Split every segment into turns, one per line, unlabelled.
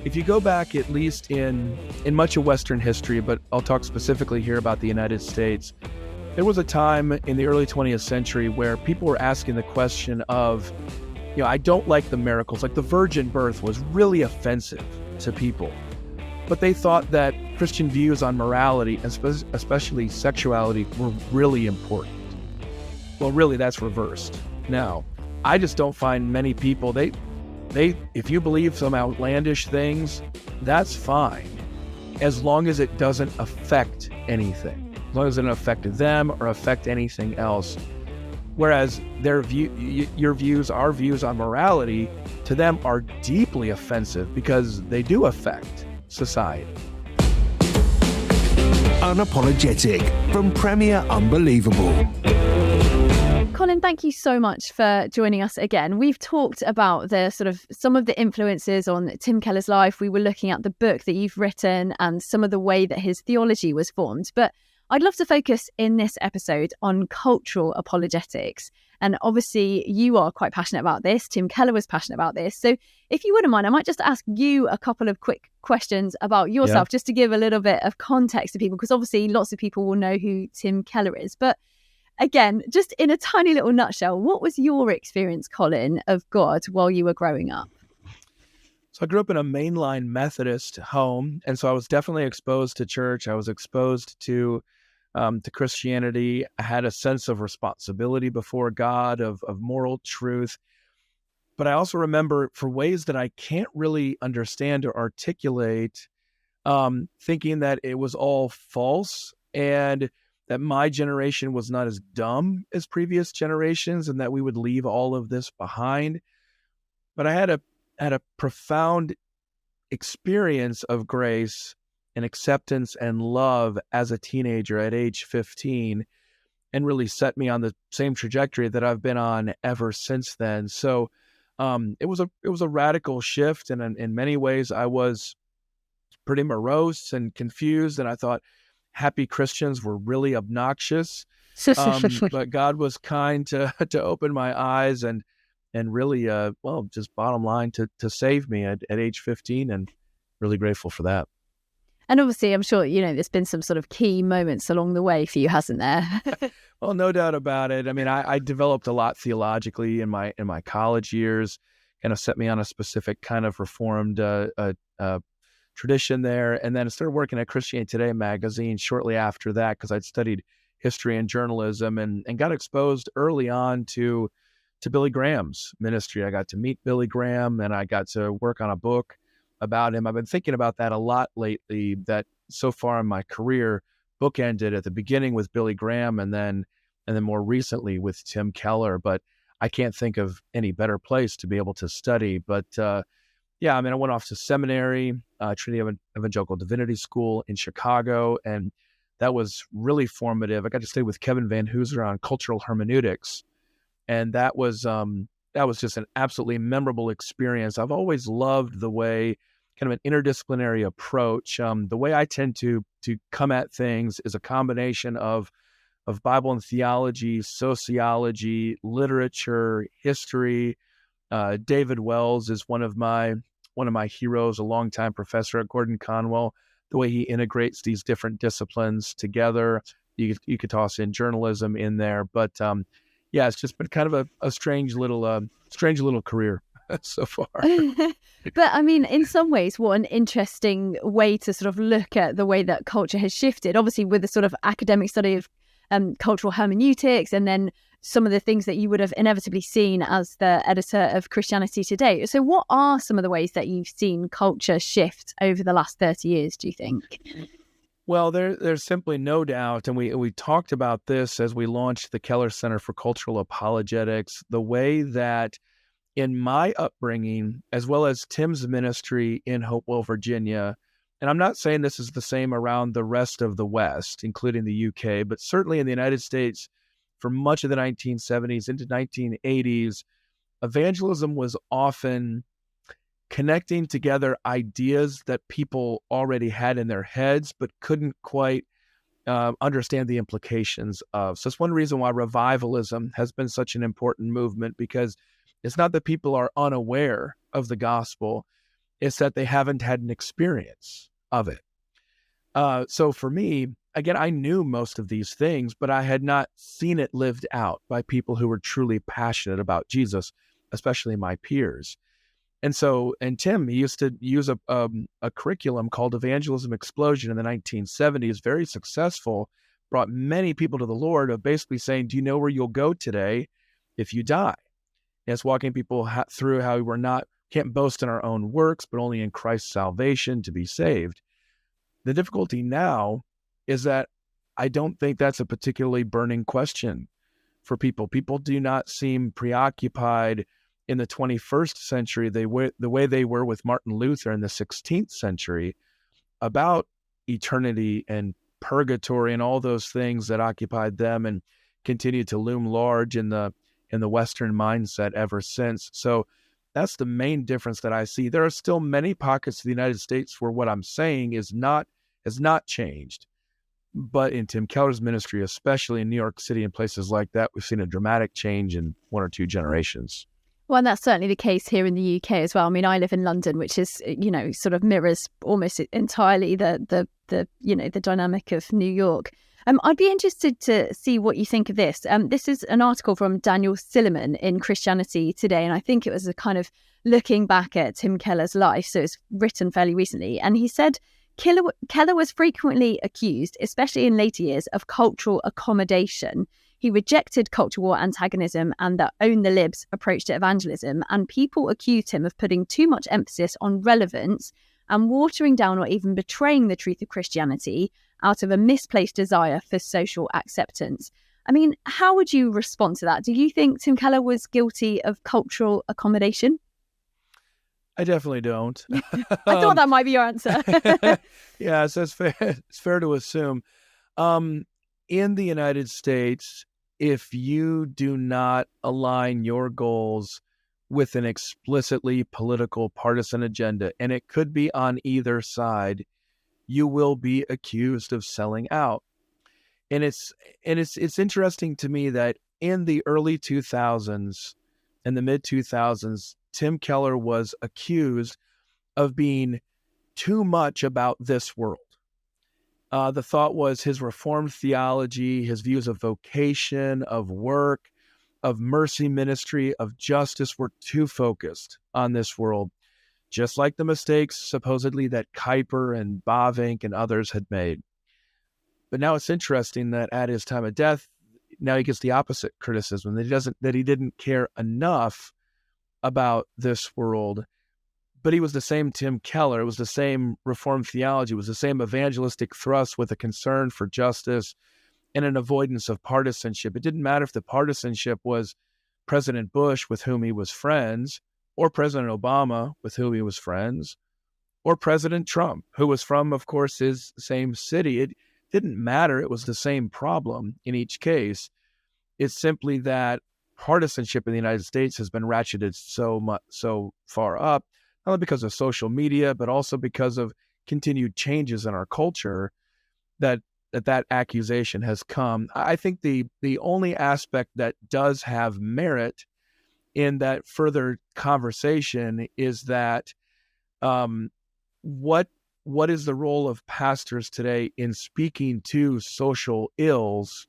If you go back, at least in much of Western history, but I'll talk specifically here about the United States, there was a time in the early 20th century where people were asking the question of, I don't like the miracles. Like the virgin birth was really offensive to people. But they thought that Christian views on morality, and especially sexuality, were really important. Well, really, that's reversed. Now, I just don't find many people, they if you believe some outlandish things, that's fine, as long as it doesn't affect anything, as long as it doesn't affect them or affect anything else. Whereas their our views on morality, to them are deeply offensive because they do affect society.
Unapologetic from Premier Unbelievable.
Colin, thank you so much for joining us again. We've talked about some of the influences on Tim Keller's life. We were looking at the book that you've written and some of the way that his theology was formed. But I'd love to focus in this episode on cultural apologetics. And obviously you are quite passionate about this. Tim Keller was passionate about this. So if you wouldn't mind, I might just ask you a couple of quick questions about yourself, just to give a little bit of context to people, because obviously lots of people will know who Tim Keller is. But again, just in a tiny little nutshell, what was your experience, Colin, of God while you were growing up?
So I grew up in a mainline Methodist home, and so I was definitely exposed to church. I was exposed to Christianity. I had a sense of responsibility before God, of moral truth. But I also remember, for ways that I can't really understand or articulate, thinking that it was all false and that my generation was not as dumb as previous generations and that we would leave all of this behind. But I had a profound experience of grace and acceptance and love as a teenager at age 15, and really set me on the same trajectory that I've been on ever since then. So it was a radical shift, and in many ways I was pretty morose and confused, and I thought happy Christians were really obnoxious. But God was kind to open my eyes and really, just bottom line to save me at age 15, and really grateful for that.
And obviously, I'm sure, there's been some sort of key moments along the way for you, hasn't there?
Well, no doubt about it. I mean, I developed a lot theologically in my college years, kind of set me on a specific kind of reformed tradition there. And then I started working at Christianity Today magazine shortly after that, because I'd studied history and journalism, and got exposed early on to Billy Graham's ministry. I got to meet Billy Graham, and I got to work on a book about him. I've been thinking about that a lot lately, that so far in my career, bookended at the beginning with Billy Graham and then more recently with Tim Keller. But I can't think of any better place to be able to study. But I went off to seminary, Trinity Evangelical Divinity School in Chicago, and that was really formative. I got to stay with Kevin Van Hooser on cultural hermeneutics, and that was just an absolutely memorable experience. I've always loved the way, kind of an interdisciplinary approach. The way I tend to come at things is a combination of Bible and theology, sociology, literature, history. David Wells is one of my heroes, a longtime professor at Gordon Conwell. The way he integrates these different disciplines together, you could toss in journalism in there, but it's just been kind of a strange little career so far.
But I mean, in some ways, what an interesting way to sort of look at the way that culture has shifted, obviously with the sort of academic study of cultural hermeneutics, and then some of the things that you would have inevitably seen as the editor of Christianity Today. So what are some of the ways that you've seen culture shift over the last 30 years, do you think?
Well, there's simply no doubt, and we talked about this as we launched the Keller Center for Cultural Apologetics, the way that in my upbringing, as well as Tim's ministry in Hopewell, Virginia, and I'm not saying this is the same around the rest of the West, including the UK, but certainly in the United States, for much of the 1970s into 1980s, evangelism was often connecting together ideas that people already had in their heads, but couldn't quite understand the implications of. So it's one reason why revivalism has been such an important movement, because it's not that people are unaware of the gospel. It's that they haven't had an experience of it. So for me, again, I knew most of these things, but I had not seen it lived out by people who were truly passionate about Jesus, especially my peers. And Tim, he used to use a curriculum called Evangelism Explosion in the 1970s, very successful, brought many people to the Lord, of basically saying, do you know where you'll go today if you die? And it's walking people through how can't boast in our own works, but only in Christ's salvation to be saved. The difficulty now is that I don't think that's a particularly burning question for people. People do not seem preoccupied in the 21st century the way they were with Martin Luther in the 16th century about eternity and purgatory and all those things that occupied them and continue to loom large in the Western mindset ever since. So that's the main difference that I see. There are still many pockets of the United States where what I'm saying has not changed. But in Tim Keller's ministry, especially in New York City and places like that, we've seen a dramatic change in 1 or 2 generations.
Well, and that's certainly the case here in the UK as well. I mean, I live in London, which is, sort of mirrors almost entirely the dynamic of New York. I'd be interested to see what you think of this. This is an article from Daniel Silliman in Christianity Today, and I think it was a kind of looking back at Tim Keller's life. So it's written fairly recently, and he said Keller was frequently accused, especially in later years, of cultural accommodation. He rejected culture war antagonism and the own the libs approach to evangelism, and people accused him of putting too much emphasis on relevance and watering down or even betraying the truth of Christianity out of a misplaced desire for social acceptance. I mean, how would you respond to that? Do you think Tim Keller was guilty of cultural accommodation?
I definitely don't.
I thought that might be your answer.
Yeah, so it's fair to assume. In the United States, if you do not align your goals with an explicitly political partisan agenda, and it could be on either side, you will be accused of selling out. And it's interesting to me that in the early 2000s and the mid 2000s, Tim Keller was accused of being too much about this world. The thought was his Reformed theology, his views of vocation, of work, of mercy ministry, of justice were too focused on this world, just like the mistakes supposedly that Kuyper and Bavinck and others had made. But now it's interesting that at his time of death, now he gets the opposite criticism, that he didn't care enough about this world. But he was the same Tim Keller. It was the same Reformed theology. It was the same evangelistic thrust with a concern for justice and an avoidance of partisanship. It didn't matter if the partisanship was President Bush, with whom he was friends, or President Obama, with whom he was friends, or President Trump, who was from, of course, his same city. It didn't matter. It was the same problem in each case. It's simply that partisanship in the United States has been ratcheted so far up, not only because of social media, but also because of continued changes in our culture, that accusation has come. I think the only aspect that does have merit in that further conversation is that what is the role of pastors today in speaking to social ills,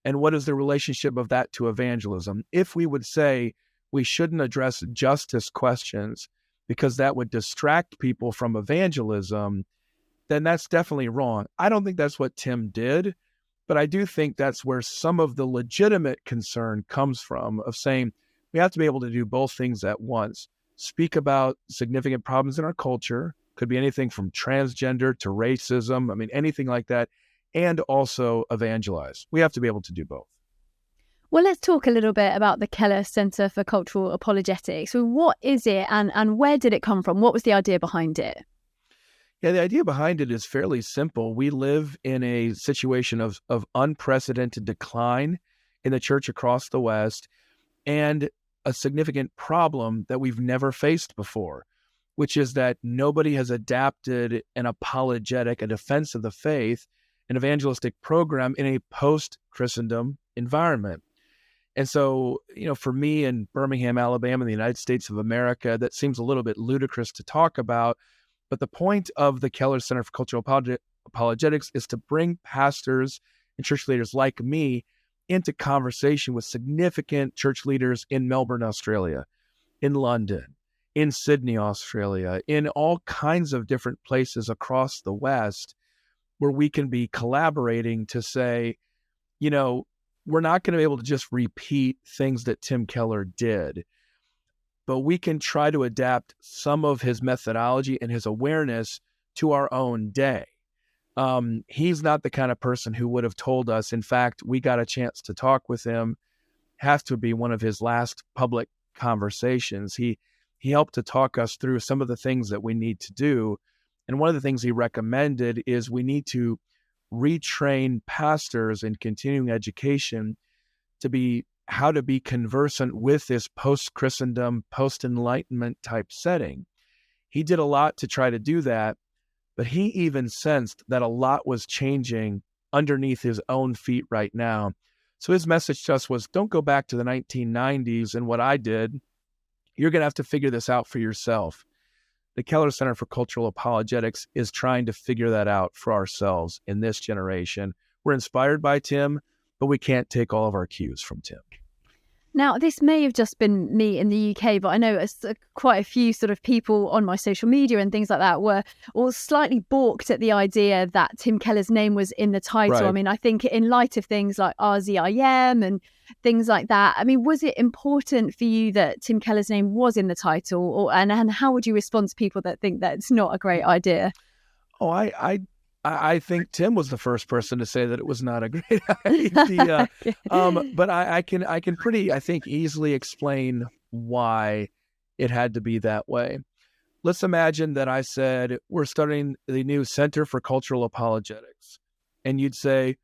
and what is the relationship of that to evangelism? If we would say we shouldn't address justice questions because that would distract people from evangelism, then that's definitely wrong. I don't think that's what Tim did, but I do think that's where some of the legitimate concern comes from, of saying we have to be able to do both things at once. Speak about significant problems in our culture, could be anything from transgender to racism, anything like that, and also evangelize. We have to be able to do both.
Well, let's talk a little bit about the Keller Center for Cultural Apologetics. So what is it and where did it come from? What was the idea behind it?
Yeah, the idea behind it is fairly simple. We live in a situation of unprecedented decline in the church across the West, and a significant problem that we've never faced before, which is that nobody has adapted an apologetic, a defense of the faith, an evangelistic program in a post-Christendom environment. And so, for me in Birmingham, Alabama, in the United States of America, that seems a little bit ludicrous to talk about. But the point of the Keller Center for Cultural Apologetics is to bring pastors and church leaders like me into conversation with significant church leaders in Melbourne, Australia, in London, in Sydney, Australia, in all kinds of different places across the West, where we can be collaborating to say, we're not going to be able to just repeat things that Tim Keller did, but we can try to adapt some of his methodology and his awareness to our own day. He's not the kind of person who would have told us, in fact, we got a chance to talk with him, has to be one of his last public conversations. He helped to talk us through some of the things that we need to do. And one of the things he recommended is we need to retrain pastors in continuing education to be how to be conversant with this post-Christendom, post-Enlightenment type setting. He did a lot to try to do that, but he even sensed that a lot was changing underneath his own feet right now. So his message to us was, don't go back to the 1990s and what I did. You're going to have to figure this out for yourself. The Keller Center for Cultural Apologetics is trying to figure that out for ourselves in this generation. We're inspired by Tim, but we can't take all of our cues from Tim.
Now, this may have just been me in the UK, but I know quite a few sort of people on my social media and things like that were all slightly balked at the idea that Tim Keller's name was in the title.
Right.
I mean, I think in light of things like RZIM and things like that, I mean, was it important for you that Tim Keller's name was in the title? And how would you respond to people that think that it's not a great idea?
Oh, I think Tim was the first person to say that it was not a great idea. But I can pretty, I think, easily explain why it had to be that way. Let's imagine that I said, we're starting the new Center for Cultural Apologetics. And you'd say,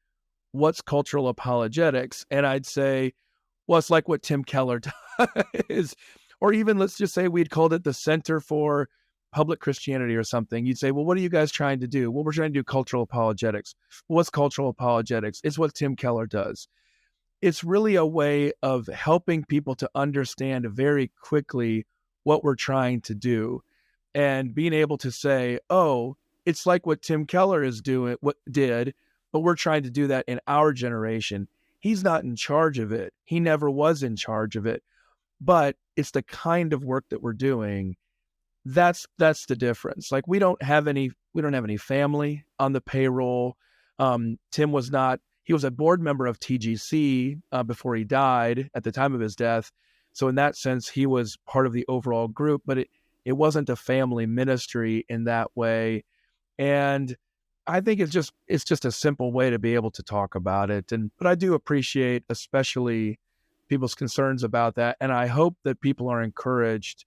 what's cultural apologetics? And I'd say, well, it's like what Tim Keller does. Or even let's just say we'd called it the Center for Public Christianity or something. You'd say, well, what are you guys trying to do? Well, we're trying to do cultural apologetics. What's cultural apologetics? It's what Tim Keller does. It's really a way of helping people to understand very quickly what we're trying to do and being able to say, oh, it's like what Tim Keller did, but we're trying to do that in our generation. He's not in charge of it. He never was in charge of it, but it's the kind of work that we're doing. That's the difference. Like we don't have any family on the payroll. Tim was not. He was a board member of TGC before he died at the time of his death. So in that sense, he was part of the overall group, but it wasn't a family ministry in that way. And I think it's just a simple way to be able to talk about it. But I do appreciate especially people's concerns about that. And I hope that people are encouraged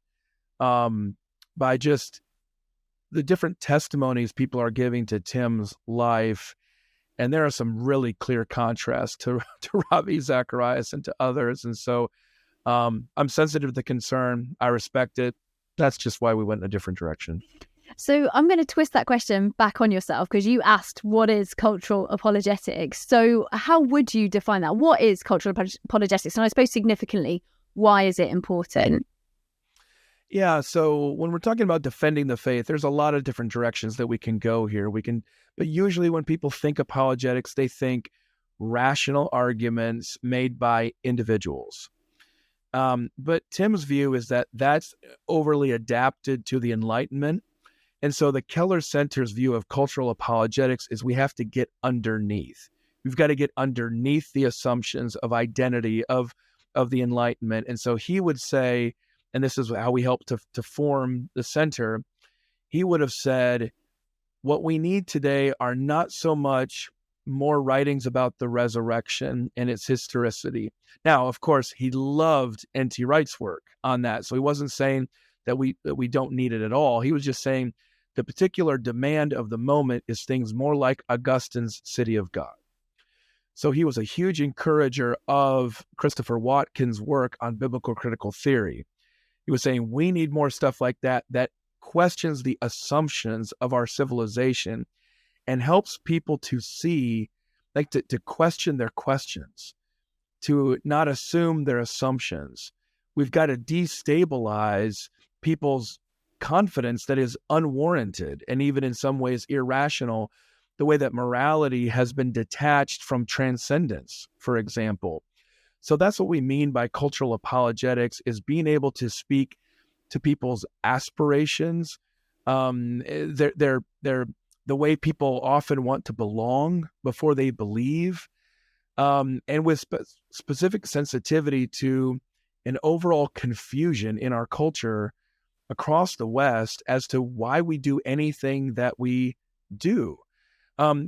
by just the different testimonies people are giving to Tim's life. And there are some really clear contrasts to Ravi Zacharias and to others. And so I'm sensitive to the concern. I respect it. That's just why we went in a different direction.
So I'm going to twist that question back on yourself because you asked, what is cultural apologetics? So how would you define that? What is cultural apologetics? And I suppose significantly, why is it important?
Yeah, so when we're talking about defending the faith, there's a lot of different directions that we can go here. But usually when people think apologetics, they think rational arguments made by individuals. But Tim's view is that that's overly adapted to the Enlightenment. And so the Keller Center's view of cultural apologetics is we have to get underneath. We've got to get underneath the assumptions of identity of the Enlightenment. And so he would say, and this is how we helped to form the center, he would have said, what we need today are not so much more writings about the resurrection and its historicity. Now, of course, he loved N.T. Wright's work on that. So he wasn't saying that we don't need it at all. He was just saying the particular demand of the moment is things more like Augustine's City of God. So he was a huge encourager of Christopher Watkins' work on biblical critical theory. He was saying we need more stuff like that questions the assumptions of our civilization and helps people to see, like to question their questions. to not assume their assumptions. We've got to destabilize people's confidence that is unwarranted and even in some ways irrational, the way that morality has been detached from transcendence, for example. So that's what we mean by cultural apologetics, is being able to speak to people's aspirations, they're the way people often want to belong before they believe, and with specific sensitivity to an overall confusion in our culture across the West as to why we do anything that we do.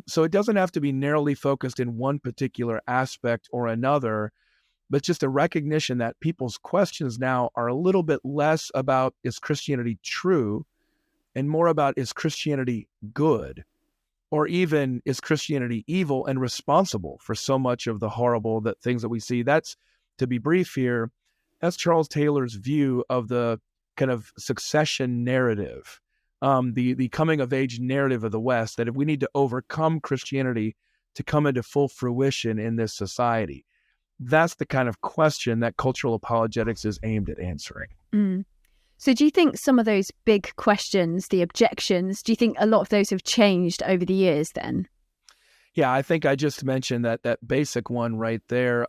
So it doesn't have to be narrowly focused in one particular aspect or another, but just a recognition that people's questions now are a little bit less about, is Christianity true, and more about, is Christianity good? Or even, is Christianity evil and responsible for so much of the horrible things that we see? That's, to be brief here, that's Charles Taylor's view of the kind of succession narrative, the coming of age narrative of the West, that if we need to overcome Christianity to come into full fruition in this society, that's the kind of question that cultural apologetics is aimed at answering.
Mm. So do you think some of those big questions, the objections, do you think a lot of those have changed over the years then?
Yeah, I think I just mentioned that basic one right there.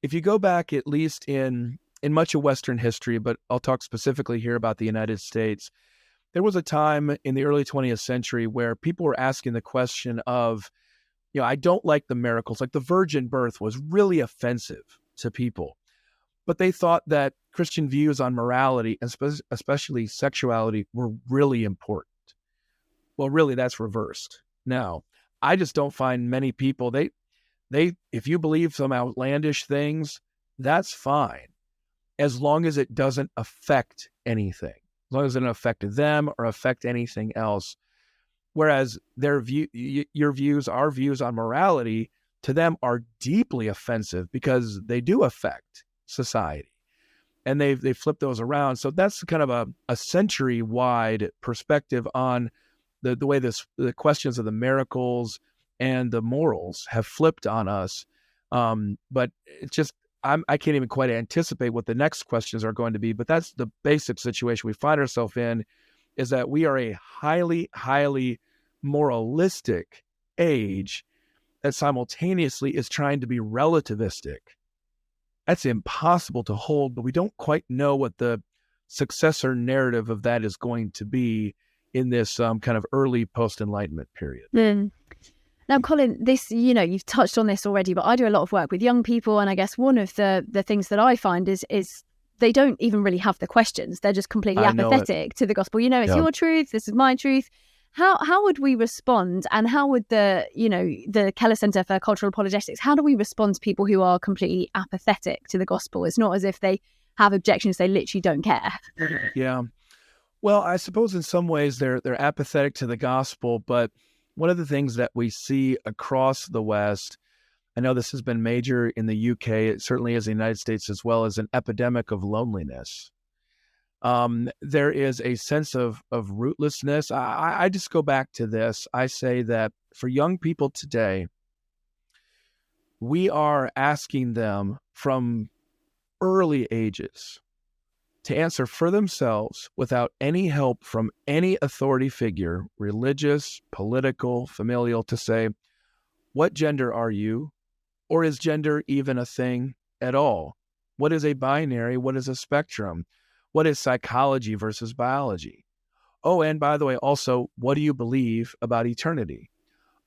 If you go back at least in much of Western history, but I'll talk specifically here about the United States, there was a time in the early 20th century where people were asking the question of, I don't like the miracles. Like the virgin birth was really offensive to people. But they thought that Christian views on morality, and especially sexuality, were really important. Well, really, that's reversed. Now, I just don't find many people, they if you believe some outlandish things, that's fine, as long as it doesn't affect anything, as long as it doesn't affect them or affect anything else. Whereas your views, our views on morality, to them are deeply offensive because they do affect society, and they've flipped those around. So that's kind of a century-wide perspective on the way the questions of the miracles and the morals have flipped on us. But it's just, I can't even quite anticipate what the next questions are going to be. But that's the basic situation we find ourselves in, is that we are a highly, highly moralistic age that simultaneously is trying to be relativistic. That's impossible to hold, but we don't quite know what the successor narrative of that is going to be in this kind of early post-Enlightenment period.
Now, Colin, this, you've touched on this already, but I do a lot of work with young people, and I guess one of the things that I find is they don't even really have the questions. They're just completely apathetic to the gospel. It's your truth, this is my truth. How would we respond, and how would the Keller Center for Cultural Apologetics, how do we respond to people who are completely apathetic to the gospel? It's not as if they have objections, they literally don't care.
Yeah. Well, I suppose in some ways they're apathetic to the gospel, but one of the things that we see across the West, I know this has been major in the UK, it certainly is in the United States as well, is an epidemic of loneliness. There is a sense of rootlessness. I just go back to this. I say that for young people today, we are asking them from early ages to answer for themselves without any help from any authority figure, religious, political, familial, to say, what gender are you? Or is gender even a thing at all? What is a binary? What is a spectrum? What is psychology versus biology? Oh, and by the way, also, what do you believe about eternity?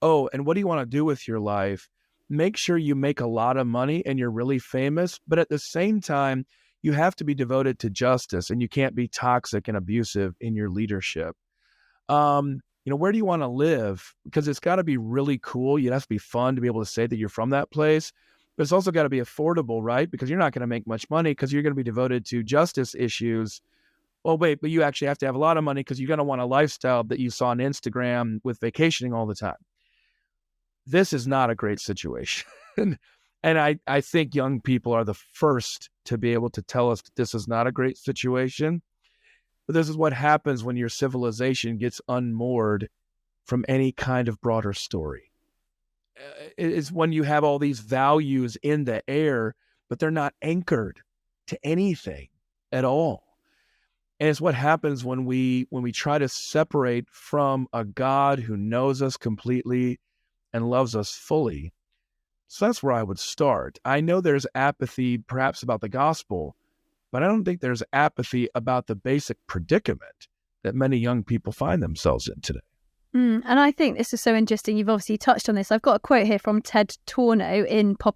Oh, and what do you want to do with your life? Make sure you make a lot of money and you're really famous, but at the same time, you have to be devoted to justice and you can't be toxic and abusive in your leadership. Where do you want to live? Because it's got to be really cool. It has to be fun to be able to say that you're from that place. But it's also got to be affordable, right? Because you're not going to make much money because you're going to be devoted to justice issues. Well, wait, but you actually have to have a lot of money because you're going to want a lifestyle that you saw on Instagram with vacationing all the time. This is not a great situation. And I think young people are the first to be able to tell us that this is not a great situation. But this is what happens when your civilization gets unmoored from any kind of broader story. It's when you have all these values in the air but they're not anchored to anything at all. And it's what happens when we try to separate from a God who knows us completely and loves us fully. So that's where I would start. I know there's apathy perhaps about the gospel, but I don't think there's apathy about the basic predicament that many young people find themselves in today.
And I think this is so interesting. You've obviously touched on this. I've got a quote here from Ted Torno in I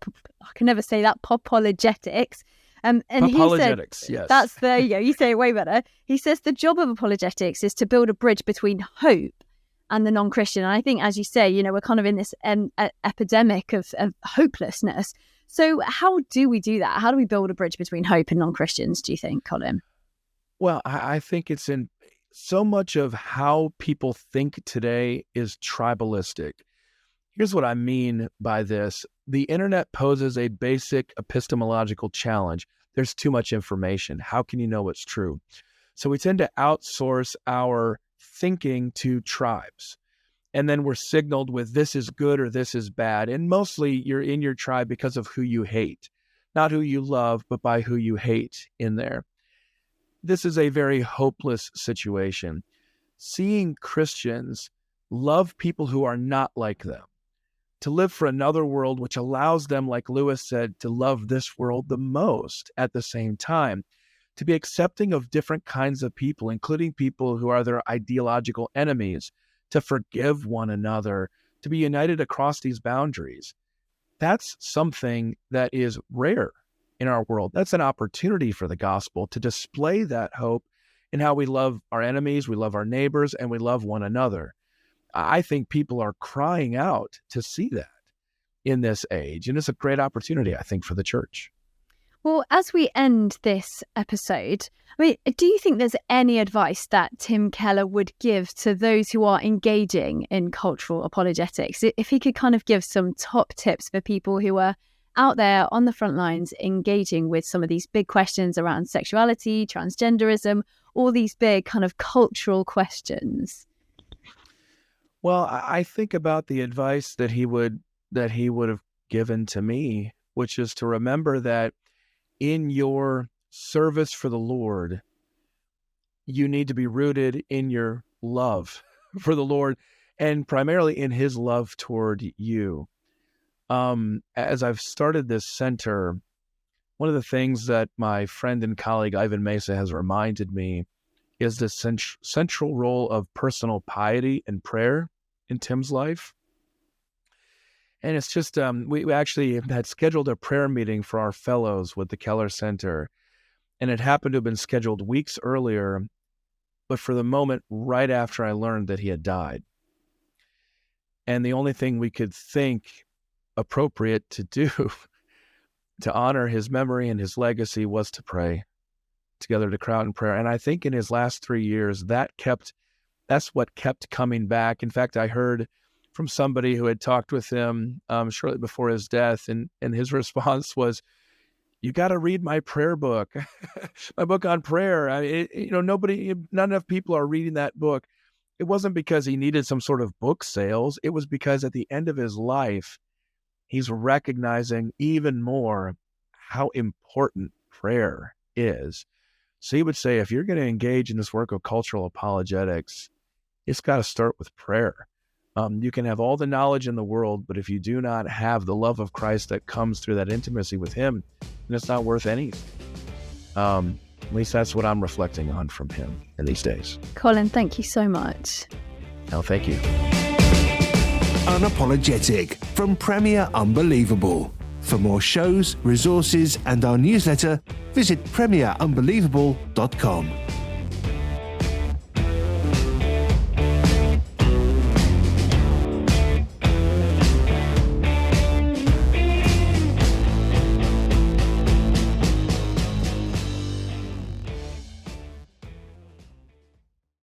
can never say that, Apologetics. And
Apologetics,
he said,
yes.
That's there you go. You say it way better. He says the job of apologetics is to build a bridge between hope and the non-Christian. And I think, as you say, we're kind of in this epidemic of hopelessness. So how do we do that? How do we build a bridge between hope and non-Christians, do you think, Colin?
Well, I think it's in so much of how people think today is tribalistic. Here's what I mean by this. The internet poses a basic epistemological challenge. There's too much information. How can you know what's true? So we tend to outsource our thinking to tribes. And then we're signaled with this is good or this is bad. And mostly you're in your tribe because of who you hate, not who you love, but by who you hate in there. This is a very hopeless situation. Seeing Christians love people who are not like them, to live for another world which allows them, like Lewis said, to love this world the most at the same time, to be accepting of different kinds of people, including people who are their ideological enemies, to forgive one another, to be united across these boundaries. That's something that is rare in our world. That's an opportunity for the gospel to display that hope in how we love our enemies, we love our neighbors, and we love one another. I think people are crying out to see that in this age. And it's a great opportunity, I think, for the church.
Well, as we end this episode, do you think there's any advice that Tim Keller would give to those who are engaging in cultural apologetics? If he could kind of give some top tips for people who are out there on the front lines engaging with some of these big questions around sexuality, transgenderism, all these big kind of cultural questions.
Well, I think about the advice that he would have given to me, which is to remember that in your service for the Lord, you need to be rooted in your love for the Lord and primarily in his love toward you. As I've started this center, one of the things that my friend and colleague Ivan Mesa has reminded me is the central role of personal piety and prayer in Tim's life. And it's just, we actually had scheduled a prayer meeting for our fellows with the Keller Center, and it happened to have been scheduled weeks earlier, but for the moment right after I learned that he had died. And the only thing we could think appropriate to do to honor his memory and his legacy was to pray together, to crowd in prayer. And I think in his last 3 years, that's what kept coming back. In fact, I heard from somebody who had talked with him shortly before his death, and his response was, "You got to read my prayer book, my book on prayer." Not enough people are reading that book. It wasn't because he needed some sort of book sales. It was because at the end of his life, he's recognizing even more how important prayer is. So he would say, if you're going to engage in this work of cultural apologetics, it's got to start with prayer. You can have all the knowledge in the world, but if you do not have the love of Christ that comes through that intimacy with him, then it's not worth anything. At least that's what I'm reflecting on from him in these days.
Colin, thank you so much.
Oh, thank you.
Unapologetic from Premier Unbelievable. For more shows, resources, and our newsletter, visit premierunbelievable.com.